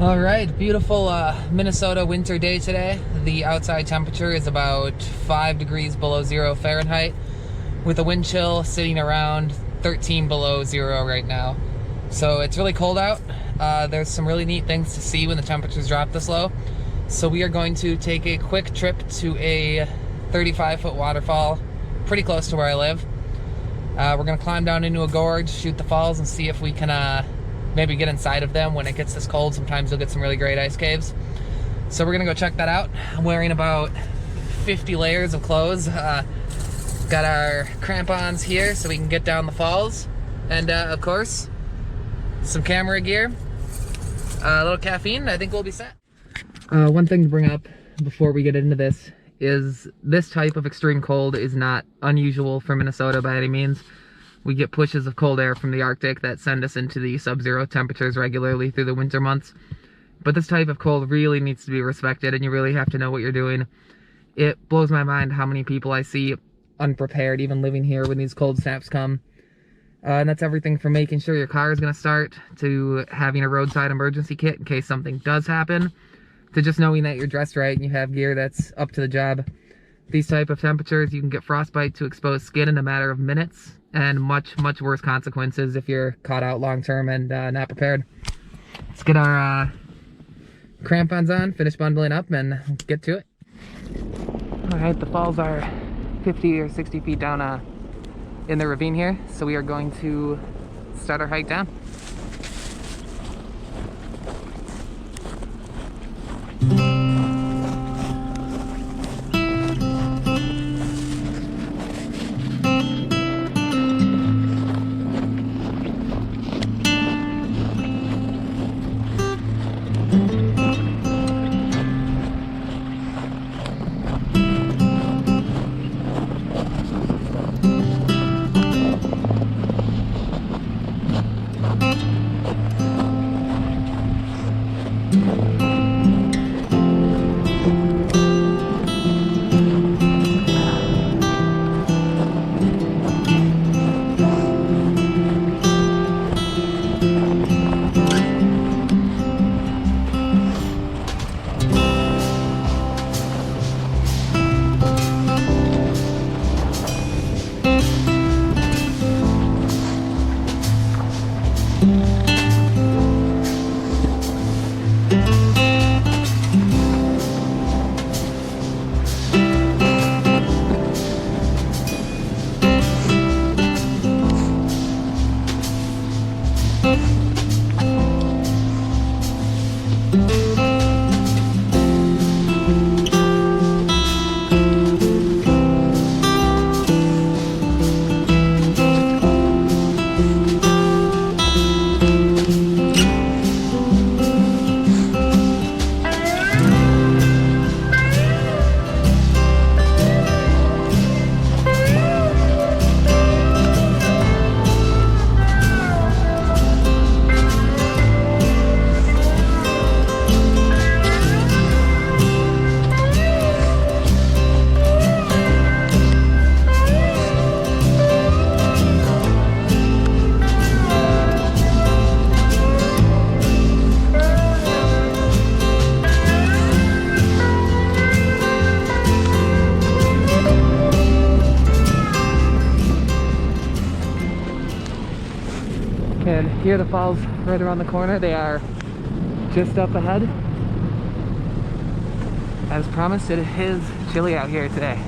All right, beautiful Minnesota winter day today. The outside temperature is about 5 degrees below 0 Fahrenheit, with a wind chill sitting around 13 below 0 right now. So it's really cold out. There's some really neat things to see when the temperatures drop this low. So we are going to take a quick trip to a 35-foot waterfall pretty close to where I live. We're gonna climb down into a gorge, shoot the falls, and see if we can maybe get inside of them when it gets this cold. Sometimes you'll get some really great ice caves. So we're gonna go check that out. I'm wearing about 50 layers of clothes. Got our crampons here so we can get down the falls. And of course, some camera gear, a little caffeine, and I think we'll be set. One thing to bring up before we get into this is this type of extreme cold is not unusual for Minnesota by any means. We get pushes of cold air from the Arctic that send us into the sub-zero temperatures regularly through the winter months. But this type of cold really needs to be respected, and you really have to know what you're doing. It blows my mind how many people I see unprepared, even living here, when these cold snaps come. And that's everything from making sure your car is going to start, to having a roadside emergency kit in case something does happen, to just knowing that you're dressed right and you have gear that's up to the job. These type of temperatures, you can get frostbite to exposed skin in a matter of minutes, and much worse consequences if you're caught out long term and not prepared. Let's get our crampons on, finish bundling up, and get to it. All right, the falls are 50 or 60 feet down in the ravine here, so we are going to start our hike down. And here are the falls right around the corner. They are just up ahead. As promised, it is chilly out here today.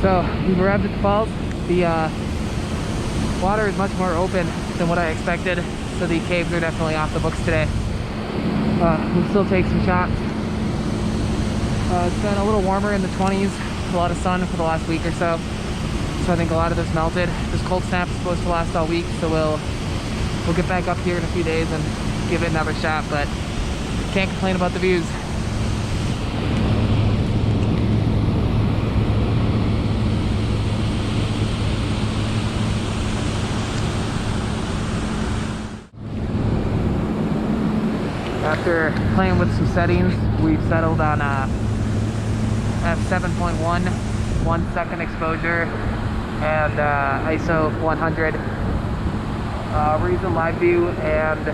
So we've arrived at the falls. The water is much more open than what I expected. so the caves are definitely off the books today. We'll still take some shots. It's been a little warmer in the 20s, a lot of sun for the last week or so. So I think a lot of this melted. This cold snap is supposed to last all week, so we'll get back up here in a few days and give it another shot, but can't complain about the views. After playing with some settings, we've settled on f7.1, 1 second exposure, and ISO 100. We're using live view and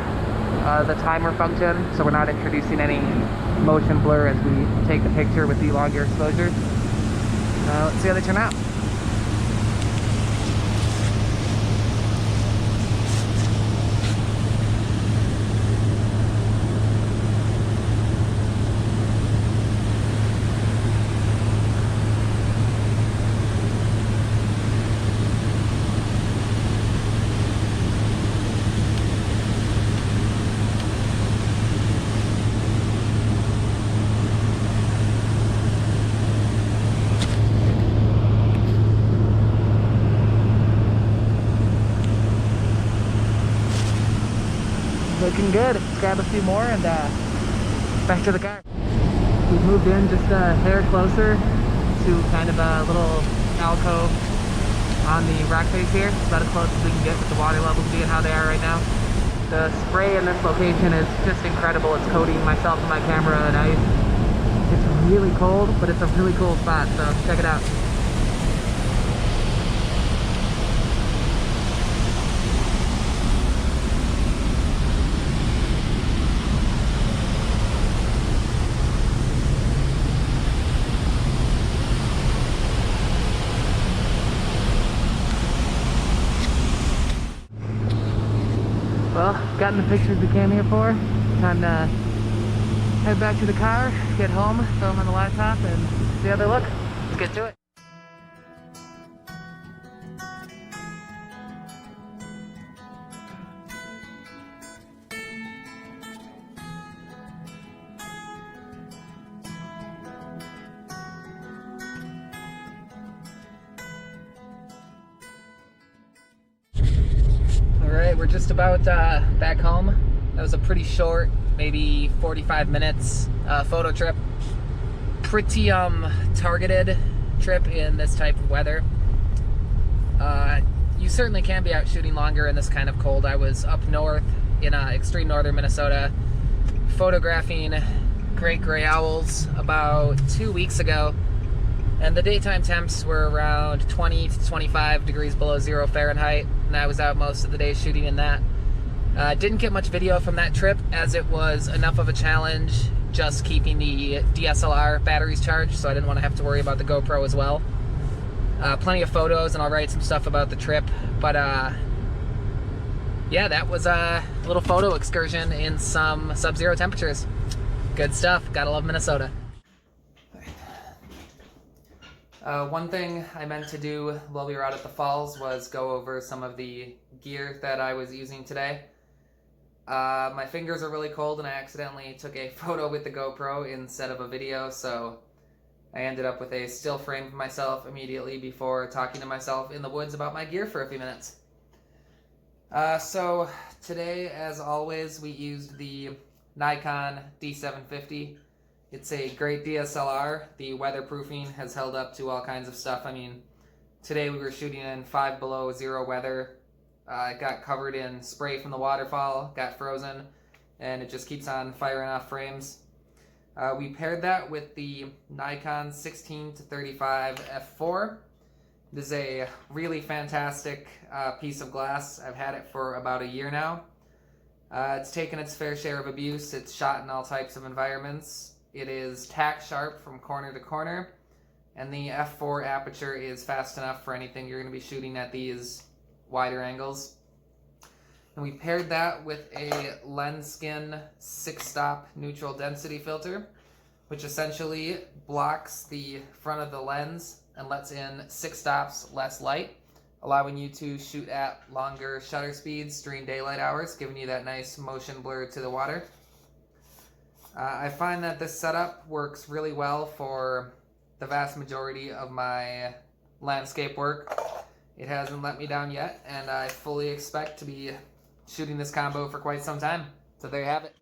the timer function, so we're not introducing any motion blur as we take the picture with the longer exposure. Let's see how they turn out. Looking good. Let's grab a few more and back to the car. We've moved in just a hair closer to kind of a little alcove on the rock face here. It's about as close as we can get with the water levels being how they are right now. The spray in this location is just incredible. It's coating myself and my camera in ice. It's really cold, but it's a really cool spot, so check it out. Well, gotten the pictures we came here for. Time to head back to the car, get home, film on the laptop, and see how they look. Let's get to it. Alright, we're just about back home. That was a pretty short, maybe 45 minutes photo trip. Pretty targeted trip in this type of weather. You certainly can be out shooting longer in this kind of cold. I was up north in extreme northern Minnesota photographing great gray owls about 2 weeks ago, and the daytime temps were around 20 to 25 degrees below 0 Fahrenheit, and I was out most of the day shooting in that. Didn't get much video from that trip as it was enough of a challenge just keeping the DSLR batteries charged, so I didn't want to have to worry about the GoPro as well. Plenty of photos, and I'll write some stuff about the trip, but yeah, that was a little photo excursion in some sub-zero temperatures. Good stuff. Gotta love Minnesota. One thing I meant to do while we were out at the falls was go over some of the gear that I was using today. My fingers are really cold, and I accidentally took a photo with the GoPro instead of a video, so I ended up with a still frame of myself immediately before talking to myself in the woods about my gear for a few minutes. So today, as always, we used the Nikon D750. It's a great DSLR. The weatherproofing has held up to all kinds of stuff. I mean, today we were shooting in 5 below 0 weather. It got covered in spray from the waterfall, got frozen, and it just keeps on firing off frames. We paired that with the Nikon 16-35 f4. This is a really fantastic piece of glass. I've had it for about a year now. It's taken its fair share of abuse. It's shot in all types of environments. It is tack sharp from corner to corner, and the f4 aperture is fast enough for anything you're going to be shooting at these wider angles. And we paired that with a Lenskin 6-stop neutral density filter, which essentially blocks the front of the lens and lets in 6 stops less light, allowing you to shoot at longer shutter speeds during daylight hours, giving you that nice motion blur to the water. I find that this setup works really well for the vast majority of my landscape work. It hasn't let me down yet, and I fully expect to be shooting this combo for quite some time. So there you have it.